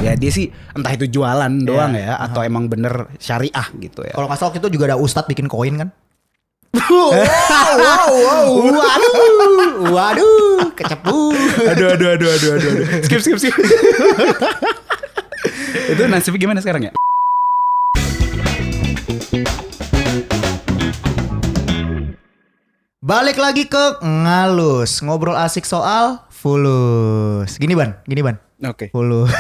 Ya dia sih entah itu jualan doang ya atau emang bener syariah gitu ya. Kalau nggak salah waktu itu juga ada ustadz bikin koin kan. Waduh, kecepu. Aduh. Skip. Itu nasibnya gimana sekarang ya? Balik lagi ke Ngalus, ngobrol asik soal fulus. Gini ban. Oke. Fulus.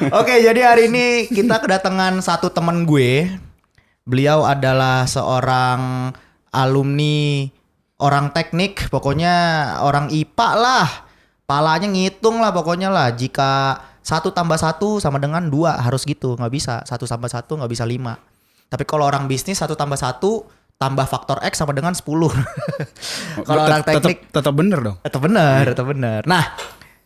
Oke, jadi hari ini kita kedatangan satu teman gue. Beliau adalah seorang alumni orang teknik, pokoknya orang IPA lah. Palanya ngitung lah pokoknya lah. Jika 1 tambah 1 sama dengan 2 harus gitu, nggak bisa 1 tambah 1 nggak bisa 5. Tapi kalau orang bisnis 1 tambah 1 tambah faktor X sama dengan 10. Kalau orang teknik tetap bener dong. Tetap benar. Nah,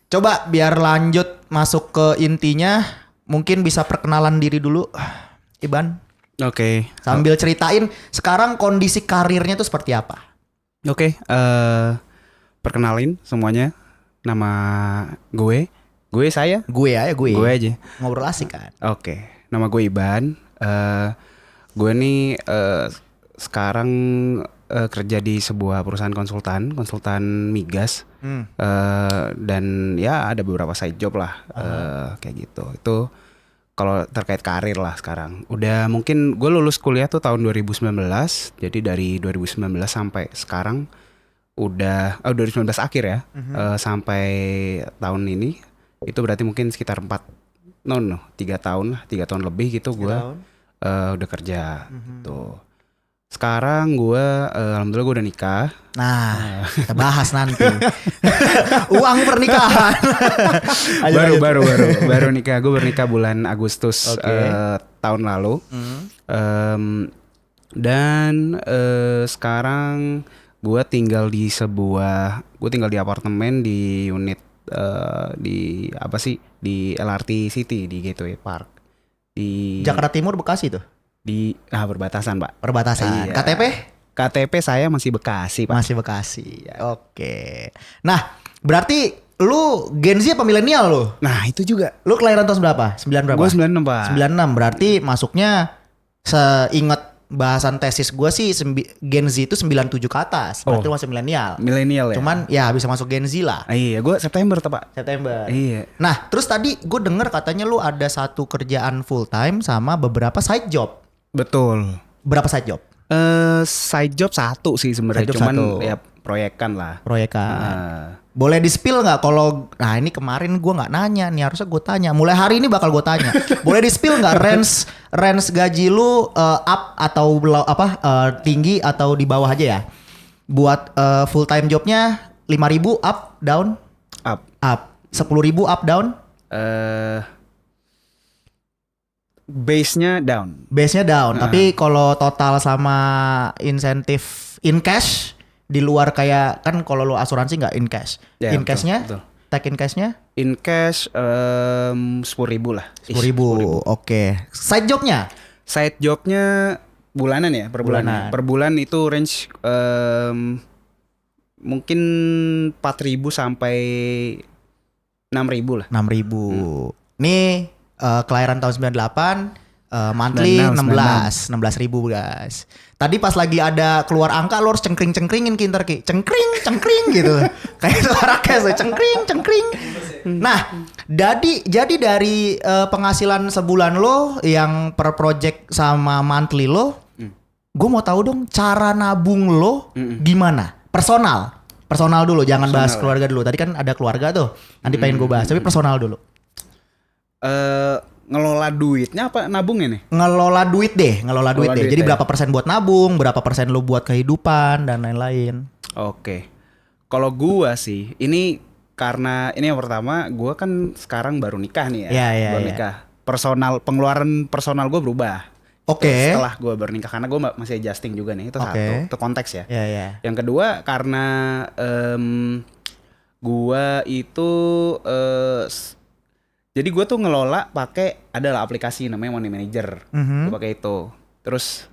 coba biar lanjut masuk ke intinya, mungkin bisa perkenalan diri dulu, Iban. Oke. Sambil ceritain sekarang kondisi karirnya tuh seperti apa. Oke. Perkenalin semuanya. Nama gue saya. Gue aja. Gue aja. Ngobrol asik kan. Oke. Nama gue Iban. Gue nih sekarang kerja di sebuah perusahaan konsultan migas. Dan ya ada beberapa side job lah. Kayak gitu. Itu kalau terkait karir lah sekarang. Udah mungkin gue lulus kuliah tuh tahun 2019. Jadi dari 2019 sampai sekarang udah 2019 akhir ya. Sampai tahun ini itu berarti mungkin sekitar 3 tahun lah, 3 tahun lebih gitu gue udah kerja gitu. Sekarang gue alhamdulillah gue udah nikah. Nah, kita bahas nanti. Uang pernikahan. baru nikah. Gue bernikah bulan Agustus tahun lalu. Dan sekarang gue tinggal di apartemen di unit di LRT City di Gateway Park di Jakarta Timur, Bekasi tuh. Di perbatasan Pak. Perbatasan. Iya. KTP saya masih Bekasi Pak. Masih Bekasi. Oke. Nah, berarti lu Gen Z apa milenial lu? Nah itu juga. Lu kelahiran tahun berapa? 9 berapa? Gue 96 Pak. 96 berarti masuknya seingat bahasan tesis gue sih Gen Z itu 97 ke atas. Berarti lu masih milenial. Milenial ya. Cuman ya bisa masuk Gen Z lah. Iya, gue September tuh Pak. September. Iya. Nah, terus tadi gue denger katanya lu ada satu kerjaan full time sama beberapa side job. Betul. Berapa side job? Side job 1 sih sebenarnya, cuman 1. ya proyekan lah. Boleh di-spill nggak kalau ini kemarin gue nggak nanya nih, harusnya gue tanya. Mulai hari ini bakal gue tanya. Boleh di-spill nggak range gaji lu up atau tinggi atau di bawah aja ya? Buat full time jobnya 5.000 up down? Up. 10.000 up down? Base-nya down. Tapi kalau total sama insentif in cash di luar kayak kan kalau lu asuransi nggak in cash. Ya, in cashnya, tag in cashnya? In cash 10.000 lah. 10.000. Oke. Side jobnya Bulanan ya, per bulan. Per bulan itu range mungkin 4.000 sampai 6.000 lah. 6.000. Nih kelahiran tahun 98, monthly 16.000 guys. Tadi pas lagi ada keluar angka lo harus cengkring-cengkringin kinter Ki. Cengkring gitu. Kayak suara cash cengkring. Nah, jadi dari penghasilan sebulan lo yang per project sama monthly lo, gue mau tahu dong cara nabung lo gimana? Personal dulu, jangan bahas keluarga dulu. Tadi kan ada keluarga tuh. Nanti pengen gue bahas, tapi personal dulu. Ngelola duitnya apa nabungnya nih? Ngelola duit deh. Jadi berapa persen buat nabung, berapa persen lo buat kehidupan dan lain-lain. Oke. Kalau gua sih, ini karena ini yang pertama, gua kan sekarang baru nikah nih ya. Baru nikah. Pengeluaran personal gua berubah. Oke. Setelah gua bernikah, karena gua masih adjusting juga nih, itu satu. Itu konteks ya. Yang kedua karena gua itu jadi gue tuh ngelola pakai adalah aplikasi namanya Money Manager. Gue pakai itu. Terus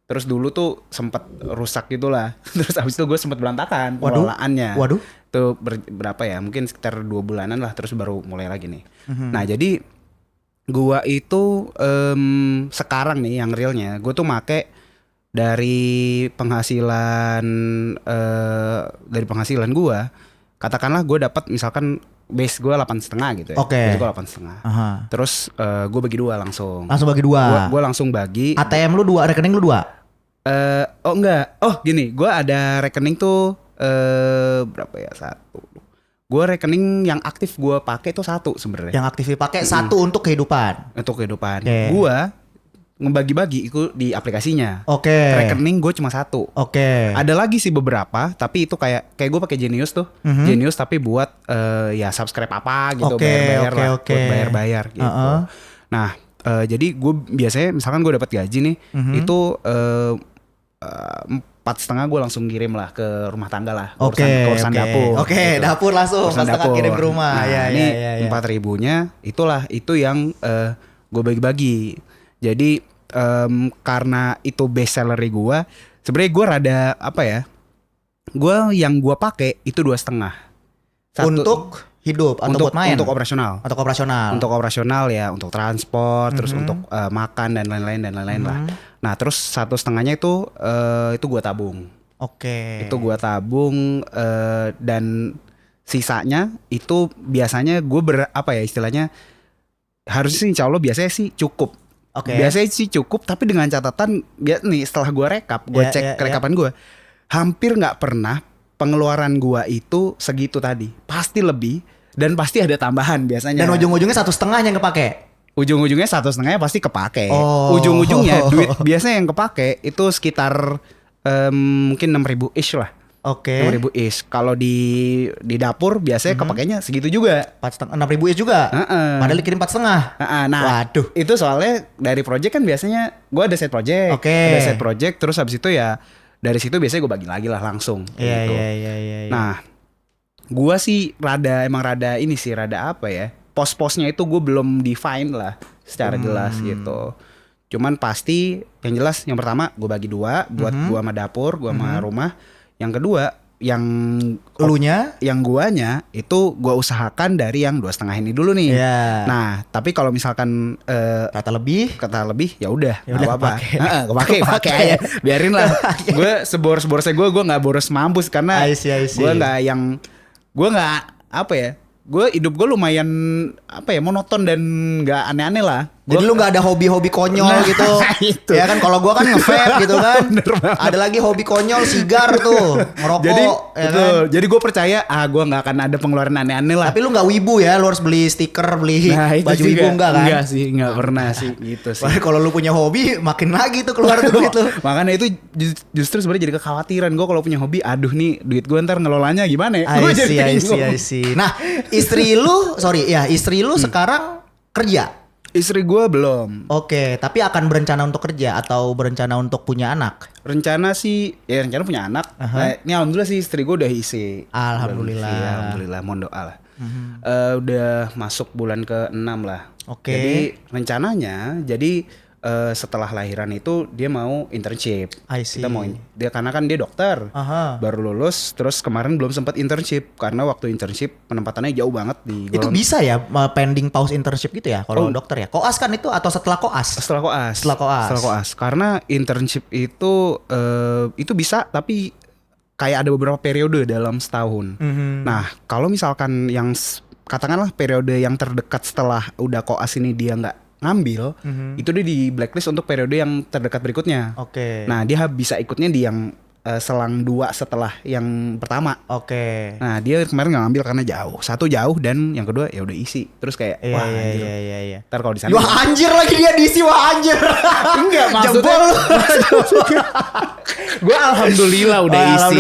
dulu tuh sempat rusak gitulah. Terus abis itu gue sempat berantakan pengelolaannya. Waduh. Itu berapa ya? Mungkin sekitar 2 bulanan lah, terus baru mulai lagi nih. Nah jadi gua itu sekarang nih yang realnya, gua tuh make dari penghasilan gua, katakanlah gua dapat misalkan base gua 8,5 gitu ya. Oke. Base gua 8,5. Terus gua bagi 2 langsung. Langsung bagi 2. Gua langsung bagi. ATM lu 2, rekening lu 2. Oh enggak. Oh gini, gue ada rekening tuh berapa ya? 1. Gue rekening yang aktif gue pakai tuh 1 sebenarnya. Yang aktif dipakai 1 untuk kehidupan. Untuk kehidupan. Okay. Gue ngebagi-bagi itu di aplikasinya. Oke. Rekening gue cuma 1. Oke. Ada lagi sih beberapa, tapi itu kayak gue pakai Genius tuh. Genius tapi buat ya subscribe apa gitu, bayar-bayar lah, buat bayar-bayar gitu. Nah, jadi gue biasanya misalkan gue dapat gaji nih, itu 4,5 gue langsung kirim lah ke rumah tangga lah, urusan dapur. Oke, gitu. Dapur langsung, 4,5 kirim ke rumah. Nah, ini 4.000-nya itu yang gue bagi-bagi. Jadi karena itu base salary gue, sebenarnya gue rada apa ya? Yang gue pakai itu 2,5. Untuk hidup atau buat main? Untuk operasional. Untuk operasional ya, untuk transport, terus untuk makan dan lain-lain lah. Nah terus 1,5-nya itu gue tabung. Oke. Itu gue tabung dan sisanya itu biasanya gue istilahnya harusnya sih insya Allah biasanya sih cukup. Biasanya sih cukup, tapi dengan catatan nih setelah gue cek rekapan gue, hampir nggak pernah pengeluaran gua itu segitu tadi, pasti lebih dan pasti ada tambahan biasanya. Dan ujung-ujungnya 1,5 yang kepake. Ujung-ujungnya 1,5 pasti kepake. Ujung-ujungnya duit biasanya yang kepake itu sekitar mungkin 6.000 ish lah. 6.000 ish. Kalau di dapur biasanya kepakainya segitu juga. 6.000 ish juga. Padahal dikirim 4,5. Nah, waduh. Itu soalnya dari project kan biasanya gua ada set project. Ada set project, terus habis itu ya dari situ biasanya gue bagi lagi lah langsung. Iya. Nah, gue sih rada ini sih rada apa ya? Pos-posnya itu gue belum define lah secara jelas gitu. Cuman pasti yang jelas yang pertama gue bagi 2 buat gue sama dapur, gue sama rumah. Yang kedua yang guanya itu gue usahakan dari yang 2,5 ini dulu nih. Nah, tapi kalau misalkan kata lebih ya udah nggak apa-apa. Pakai aja, biarin lah. Gue seboros-borosnya gue nggak boros mampus karena gue nggak apa ya. Hidup gue lumayan apa ya, monoton dan nggak aneh-aneh lah. Jadi lu nggak ada hobi-hobi konyol gitu. Itu. Ya kan kalau gue kan nge-vape gitu kan. Ada lagi hobi konyol sigar tuh, ngerokok. Jadi ya kan? Jadi gue percaya gue nggak akan ada pengeluaran aneh-aneh lah. Tapi lu nggak wibu ya, lu harus beli stiker, beli baju wibu enggak kan? Enggak sih, nggak pernah sih gitu sih. Kalau lu punya hobi makin lagi tuh keluar tuh gitu. Makanya itu justru sebenarnya jadi kekhawatiran gue kalau punya hobi. Aduh nih duit gue ntar ngelolanya gimana ya? I see. Nah istri lu sekarang kerja? Istri gue belum. Oke, tapi akan berencana untuk kerja atau berencana untuk punya anak? Rencana punya anak. Nah, ini alhamdulillah sih istri gue udah isi. Alhamdulillah, mohon doa lah. Udah masuk bulan ke-6 lah. Oke. Jadi rencananya setelah lahiran itu dia mau internship. Kita mau karena kan dia dokter. Baru lulus, terus kemarin belum sempat internship karena waktu internship penempatannya jauh banget di Itu bisa ya pending pause internship gitu ya kalau dokter ya? Koas kan itu atau setelah koas? Setelah koas. Karena internship itu bisa tapi kayak ada beberapa periode dalam setahun. Nah, kalau misalkan yang katakanlah periode yang terdekat setelah udah koas ini dia nggak ngambil, itu dia di blacklist untuk periode yang terdekat berikutnya. Nah, dia bisa ikutnya di yang selang 2 setelah yang pertama. Nah, dia kemarin nggak ngambil karena jauh. Satu jauh dan yang kedua ya udah isi. Terus kayak iya. Ntar kalau di sana. Wah anjir lagi dia diisi, wah anjir. Enggak maksudnya. Gue alhamdulillah udah isi.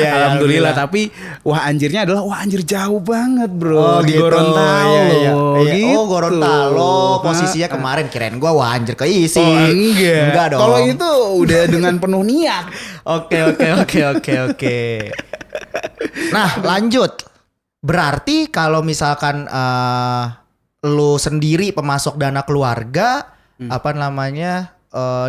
Alhamdulillah. Tapi wah anjirnya adalah wah anjir jauh banget bro. Di Gorontalo. Gitu. Gorontalo. Posisinya kemarin kirain gue wah anjir keisi. Enggak dong. Kalau itu udah dengan penuh niat. Oke. Nah lanjut. Berarti kalau misalkan lu sendiri pemasok dana keluarga,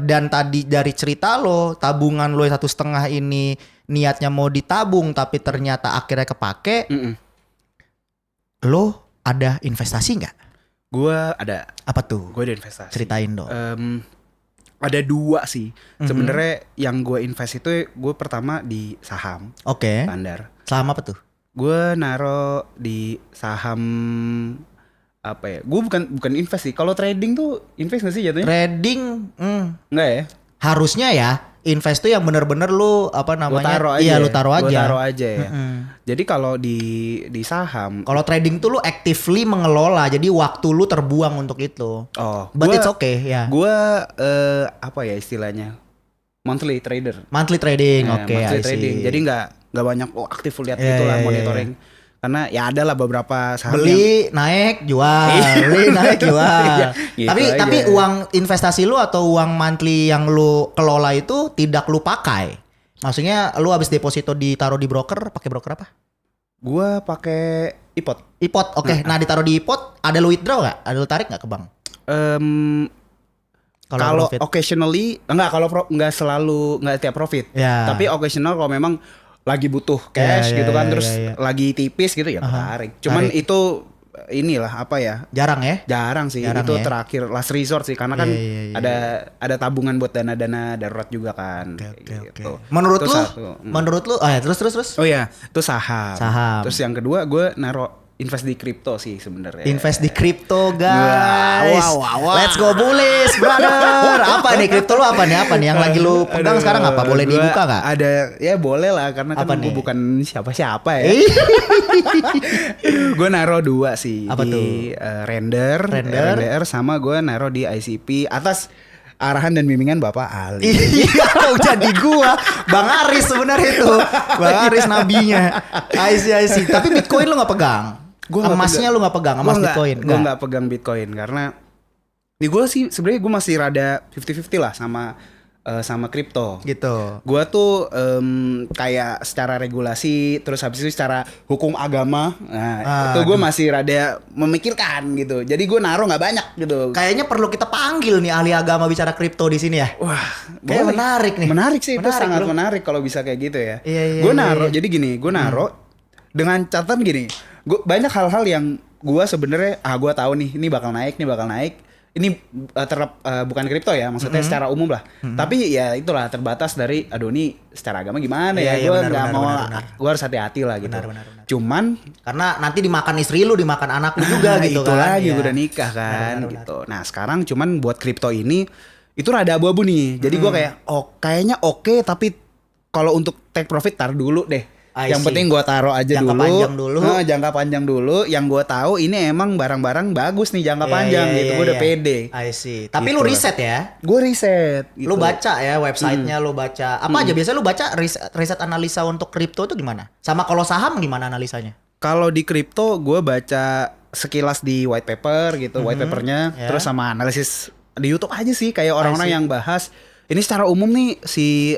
dan tadi dari cerita lo tabungan lo 1,5 ini niatnya mau ditabung tapi ternyata akhirnya kepake, lo ada investasi nggak? Gue ada. Apa tuh? Gue ada investasi. Ceritain dong. Ada 2 sih. Sebenarnya yang gue invest itu gue pertama di saham. Oke. Standar. Saham apa tuh? Gue naro di saham apa ya? Gue bukan invest sih. Kalau trading tuh invest gak sih jatuhnya? Trading, Enggak ya? harusnya ya. Invest tuh yang bener-bener lu apa namanya? Lu taruh aja. Lu taruh aja ya. Jadi kalau di saham, Kalau trading tuh lu actively mengelola, jadi waktu lu terbuang untuk itu. But it's okay ya. Gue apa ya istilahnya? Monthly trader. Monthly trading, oke. Monthly trading. Jadi nggak banyak aktif lihat gitulah monitoring. Karena ya ada lah beberapa saham beli naik jual, beli naik jual. Gitu tapi aja. uang investasi lu atau uang monthly yang lu kelola itu tidak lu pakai. Maksudnya lu habis deposito ditaruh di broker, pakai broker apa? Gua pakai iPod. iPod, oke. Nah ditaruh di iPod, ada lu withdraw nggak? Ada lu tarik nggak ke bank? Kalau occasionally nggak selalu nggak tiap profit. Ya. Tapi occasional kalau memang lagi butuh cash gitu kan, terus lagi tipis gitu ya tarik. Cuman itu inilah apa ya? Jarang ya? Jarang sih. Jarang itu ya? terakhir last resort sih karena kan ada tabungan buat dana-dana darurat juga kan. Gitu. Menurut Itu lu? satu. Menurut lu? terus. Oh iya, itu saham. Saham. Terus yang kedua gue naro invest di kripto sih sebenarnya. Invest di kripto, guys. Wow. Let's go bullish, brother. Apa nih kripto lu apa nih? Yang lagi lu pegang sekarang apa? Boleh dibuka nggak? Ada, ya boleh lah karena Apa kan gue nih? bukan siapa-siapa ya. Gue naro 2 sih. Apa di, tuh? Render sama gue naro di ICP atas arahan dan bimbingan Bapak Ali. Iya, kok jadi gua. Bang Aris sebenarnya itu. Bang Aris nabinya. I see. Tapi Bitcoin lu nggak pegang? Emasnya lu nggak pegang, emas Bitcoin? Gue nggak pegang Bitcoin karena di gue sih sebenarnya gue masih rada 50-50 lah sama kripto. Gitu. Gue tuh kayak secara regulasi, terus habis itu secara hukum agama, nah itu gue masih rada memikirkan gitu. Jadi gue naruh nggak banyak gitu. Kayaknya perlu kita panggil nih ahli agama bicara kripto di sini ya. Wah, kayak menarik nih. Menarik sih, itu sangat bro. menarik kalau bisa kayak gitu ya. Iya, Gue naruh, jadi gini, gue naruh dengan catatan gini. Gue banyak hal-hal yang gue sebenarnya gue tahu nih, ini bakal naik. Ini bukan kripto ya, maksudnya secara umum lah. Tapi ya itulah terbatas dari, aduh ini secara agama gimana ya? Gue nggak mau, gue harus hati-hati lah gitu. Benar. Cuman karena nanti dimakan istri lu, dimakan anak lu juga gitu itu kan. lagi Ya. udah nikah kan gitu. Nah sekarang cuman buat kripto ini itu rada abu-abu nih. Jadi gue kayak kayaknya oke, tapi kalau untuk take profit tar dulu deh. Yang penting gue taruh aja jangka dulu. Panjang dulu. Jangka panjang dulu. Yang gue tahu ini emang barang-barang bagus nih jangka panjang gitu. Gue udah pede. I see. Tapi Gitu lu lah. riset ya? Gue riset. Gitu. Lu baca ya websitenya, lu baca apa aja? Biasanya lu baca riset analisa untuk kripto itu gimana? Sama kalau saham gimana analisanya? Kalau di kripto gue baca sekilas di white paper gitu, white papernya, terus sama analisis di YouTube aja sih kayak orang-orang yang bahas. Ini secara umum nih si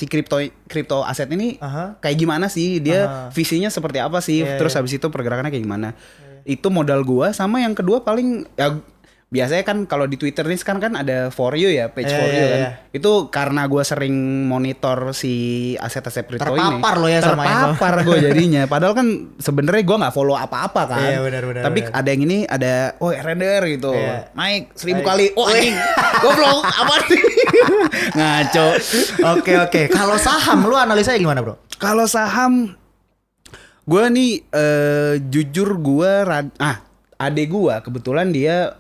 kripto aset ini kayak gimana sih, dia visinya seperti apa sih, terus habis itu pergerakannya kayak gimana. Itu modal gua. Sama yang kedua paling ya biasanya kan kalau di Twitter nih sekarang kan ada for you ya, page for you kan. Itu karena gua sering monitor si aset-aset kripto ini. Terpapar lo ya sama itu. Terpapar gue jadinya. Padahal kan sebenarnya gua nggak follow apa-apa kan. Iya, benar. Tapi ada yang ini ada render gitu. Naik 1000 kali. Oh anjing. Goblok, apa sih? Ngaco. Oke. Kalau saham lu analisanya gimana, Bro? Kalau saham gue nih jujur gue adek gue kebetulan dia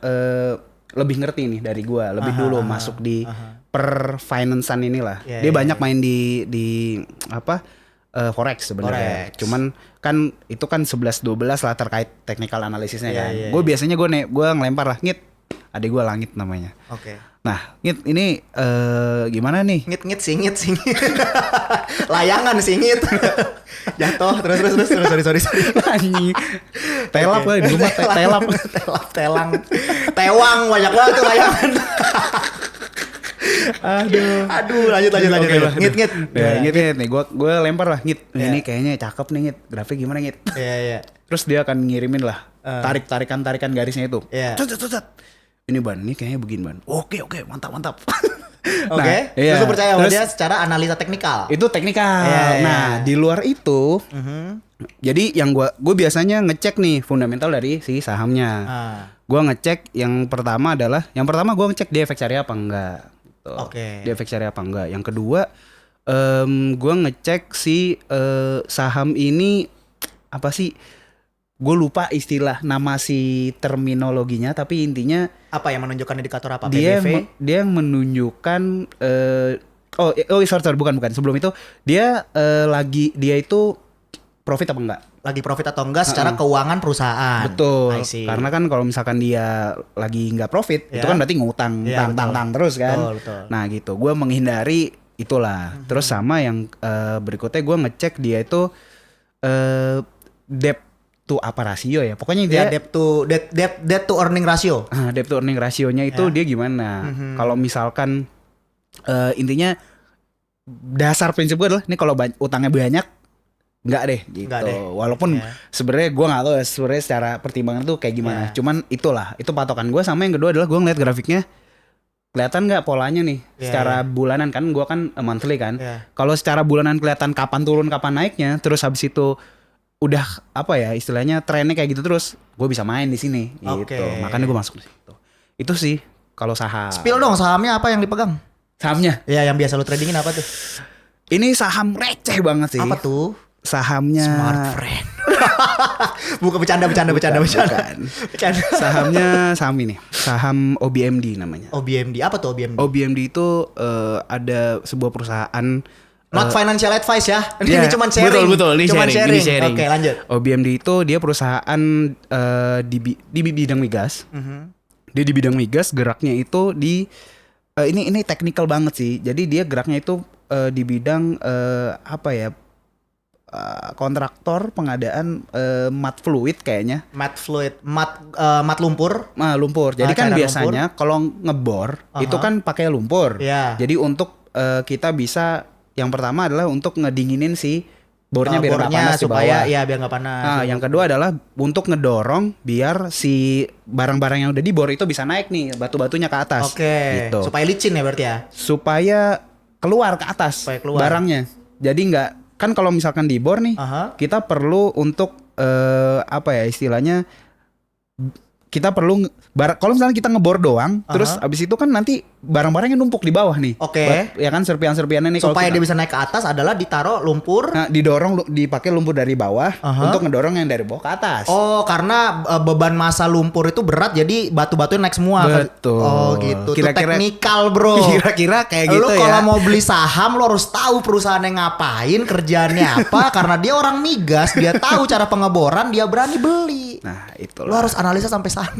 lebih ngerti nih dari gue, lebih dulu masuk di per-financean inilah. Dia banyak main di forex sebenarnya. Cuman kan itu kan 11-12 lah terkait technical analisisnya kan. Gue biasanya gue ngelempar lah, Ngit. Adek gue Langit namanya. Oke. Nah, Ngit ini gimana nih? Ngit singit. Layangan singit. Jatuh terus sorry. Anjing. Telap lah di rumah telap. Telang. Tewang banyak banget tuh layangan. Aduh, lanjut. Ngit. Ngit nih, gue lempar lah, Ngit. Ini kayaknya cakep nih, Ngit. Grafik gimana, Ngit? Iya. Terus dia akan ngirimin lah tarikan garisnya itu. Iya. Cet. Ini ban, ini kayaknya begini ban. Oke, mantap. Oke. iya. Terus lu percaya sama Terus dia secara analisa teknikal. itu teknikal. Iya, iya. Nah, di luar itu, jadi yang gue biasanya ngecek nih fundamental dari si sahamnya. Gue ngecek yang pertama gue ngecek dia efek syariah apa enggak. Gitu. Oke. Dia efek syariah apa enggak. Yang kedua, gue ngecek si saham ini apa sih? Gue lupa istilah nama si terminologinya, tapi intinya Apa yang menunjukkan indikator apa? dia PBV? dia menunjukkan sorry bukan sebelum itu dia dia itu profit apa enggak. Lagi profit atau enggak secara keuangan perusahaan. Betul. I see. Karena kan kalau misalkan dia lagi nggak profit, itu Ya. kan berarti ngutang, Iya, tang terus kan. Betul. Nah gitu, gue menghindari itulah. Terus sama yang berikutnya gue ngecek dia itu debt to apa rasio ya. Pokoknya dia Debt to earning ratio. debt to earning rasionya itu dia gimana. Kalau misalkan intinya dasar prinsip gue adalah, ini kalau utangnya banyak nggak deh gitu. Nggak deh. Walaupun sebenarnya gue nggak tahu ya sebenarnya secara pertimbangan tuh kayak gimana. Cuman itu patokan gue. Sama yang kedua adalah gue ngeliat grafiknya, kelihatan nggak polanya nih secara bulanan, kan gue kan monthly kan. Kalau secara bulanan kelihatan kapan turun kapan naiknya, terus habis itu udah apa ya istilahnya trennya kayak gitu terus, gue bisa main di sini gitu. Makanya gue masuk di situ. Itu sih kalau saham. Spill dong, sahamnya apa yang dipegang? Sahamnya? Ya yang biasa lu tradingin apa tuh? Ini saham receh banget sih. Apa tuh? Sahamnya Smart Friend. Bukan bercanda. Sahamnya saham ini. Saham OBMD namanya. OBMD. Apa tuh OBMD? OBMD itu ada sebuah perusahaan. Not financial advice ya. Ini cuma sharing. Betul. Ini Cuman sharing. Oke, lanjut. OBMD itu dia perusahaan di bidang migas. Dia di bidang migas, geraknya itu di ini technical banget sih. Jadi dia geraknya itu di bidang kontraktor pengadaan mat fluid kayaknya. Mat lumpur. Lumpur. Jadi kan biasanya kalau ngebor itu kan pakai lumpur. Yeah. Jadi untuk kita bisa, yang pertama adalah untuk ngedinginin si bornya biar nggak panas supaya di bawah. biar nggak panas. Nah, yang kedua adalah untuk ngedorong biar si barang-barang yang udah dibor itu bisa naik nih, batu-batunya ke atas. Oke. Gitu. Supaya licin ya berarti ya. Supaya keluar ke atas barangnya. Jadi nggak, kan kalau misalkan dibor nih, kita perlu untuk istilahnya kita perlu kalau misalnya kita ngebor doang, terus abis itu kan nanti barang-barangnya numpuk di bawah nih. Oke. Ya kan serpian-serpiannya nih. Supaya dia bisa naik ke atas adalah ditaruh lumpur. Nah, dipakai lumpur dari bawah untuk ngedorong yang dari bawah ke atas. Oh, karena beban massa lumpur itu berat, jadi batu-batunya naik semua. Betul. Oh gitu. Kira-kira, itu teknikal bro. Kira-kira kayak gitu lu ya. Kalau mau beli saham lo harus tahu perusahaannya ngapain, kerjaannya apa. Karena dia orang migas, dia tahu cara pengeboran, dia berani beli. Nah itulah. Lo harus analisa sampai sana.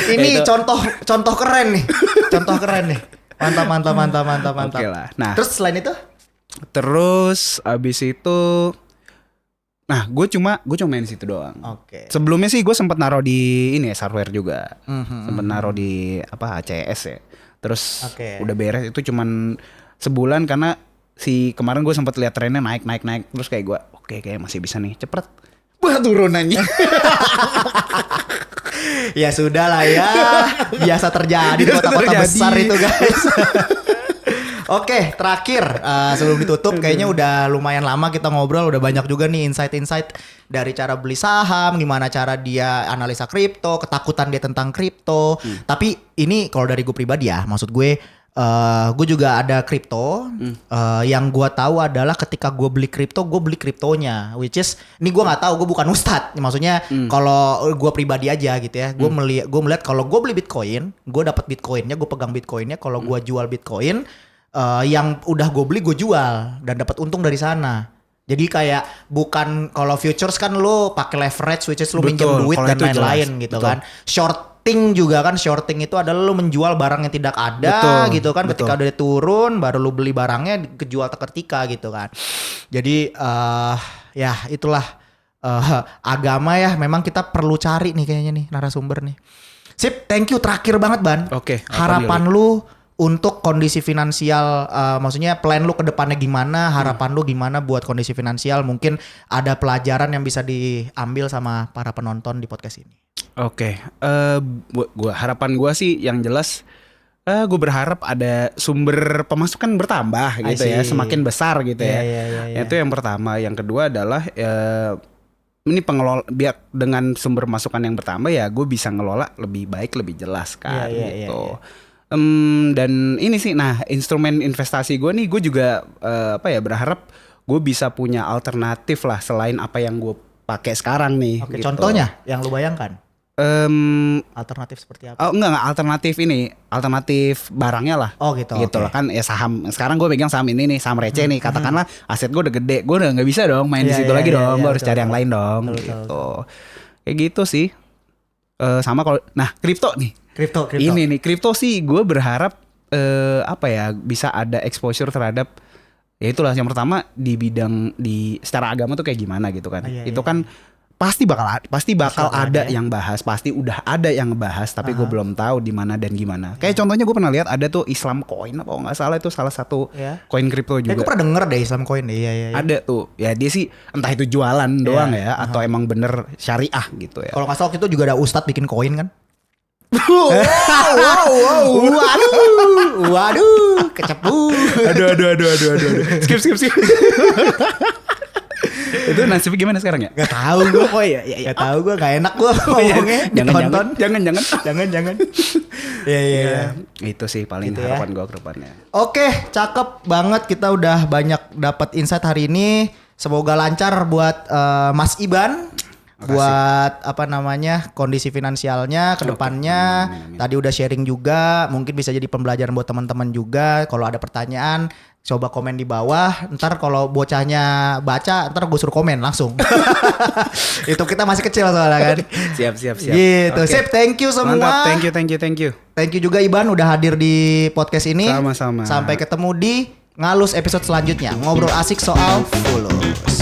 Ini contoh keren nih. Contoh keren nih. Mantap. Oke lah. Nah, terus selain itu? Terus abis itu, nah gue cuma main situ doang. Oke. Sebelumnya sih gue sempet naruh di ini ya, hardware juga. Sempet naruh di ACS ya. Terus udah beres itu cuman sebulan, karena kemarin gue sempet lihat trennya naik. Terus kayak gue, oke, kayak masih bisa nih, cepet. Wah, turunannya. Ya sudah lah ya. Biasa terjadi di kota-kota besar itu guys. Oke, terakhir sebelum ditutup, kayaknya udah lumayan lama kita ngobrol, udah banyak juga nih insight-insight dari cara beli saham, gimana cara dia analisa kripto, ketakutan dia tentang kripto. Tapi ini kalau dari gue pribadi ya, maksud gue juga ada kripto. Yang gue tahu adalah ketika gue beli kriptonya, which is ini gue nggak tahu, gue bukan ustadz. Maksudnya kalau gue pribadi aja gitu ya, gue melihat kalau gue beli bitcoin, gue dapat bitcoinnya, gue pegang bitcoinnya. Kalau gue jual bitcoin, yang udah gue beli gue jual dan dapat untung dari sana. Jadi kayak bukan kalau futures kan lo pakai leverage, which is lo minjem duit dan lain-lain gitu kan. Shorting juga kan, shorting itu adalah lo menjual barang yang tidak ada gitu kan. Ketika udah turun baru lo beli barangnya, kejual seketika gitu kan. Jadi ya itulah agama ya, memang kita perlu cari nih kayaknya nih narasumber nih. Sip, thank you, terakhir banget Ban. Oke. Harapan lu untuk kondisi finansial, maksudnya plan lu ke depannya gimana, harapan lu gimana buat kondisi finansial, mungkin ada pelajaran yang bisa diambil sama para penonton di podcast ini. Oke, harapan gua sih yang jelas Gue berharap ada sumber pemasukan bertambah gitu ya, semakin besar gitu ya. Itu yang pertama. Yang kedua adalah ini pengelola, biar dengan sumber masukan yang bertambah ya gue bisa ngelola lebih baik, lebih jelas kan gitu. Dan ini sih, nah instrumen investasi gue nih, gue juga berharap gue bisa punya alternatif lah selain apa yang gue pakai sekarang nih. Oke, gitu. Contohnya yang lu bayangkan? Alternatif seperti apa? Oh enggak, alternatif barangnya lah. Oh gitu. Lah kan ya saham. Sekarang gue pegang saham ini nih, saham receh nih. Katakanlah aset gue udah gede, gue udah nggak bisa dong main di situ lagi dong. Gue harus cari yang lain dong. Gitu. Kayak gitu sih. Sama kalau, nah kripto nih. Kripto. Ini nih kripto sih, gue berharap bisa ada exposure terhadap. Ya itulah yang pertama di bidang secara agama tuh kayak gimana gitu kan. Itu kan pasti bakal ada yang bahas, pasti udah ada yang ngebahas, tapi gue belum tahu di mana dan gimana. Kayak contohnya gue pernah lihat ada tuh Islam Coin apa nggak salah, itu salah satu koin kripto juga. Gue pernah denger deh Islam Coin deh. Iya. Ada tuh, ya dia sih entah itu jualan doang ya, atau emang bener syariah gitu ya. Kalau nggak salah waktu itu juga ada ustadz bikin koin kan. Waduh, kecepu. Aduh. Skip. Itu nasibnya gimana sekarang ya? Gak tahu gue. Oh iya. Gak tahu gue, gak enak gue ngomongnya. Jangan. Iya. Itu sih paling gitu harapan gue ke depannya. Oke, cakep banget, kita udah banyak dapat insight hari ini. Semoga lancar buat Mas Iban. Buat kondisi finansialnya ke depannya. Tadi udah sharing juga, mungkin bisa jadi pembelajaran buat teman-teman juga. Kalau ada pertanyaan, coba komen di bawah. Ntar kalau bocahnya baca, ntar gue suruh komen langsung. Itu kita masih kecil soalnya kan. Siap. Gitu. Okay. Sip, thank you semua. Mantap, thank you. Thank you juga Iban udah hadir di podcast ini. Sama-sama. Sampai ketemu di Ngalus episode selanjutnya. Ngobrol asik soal fulus.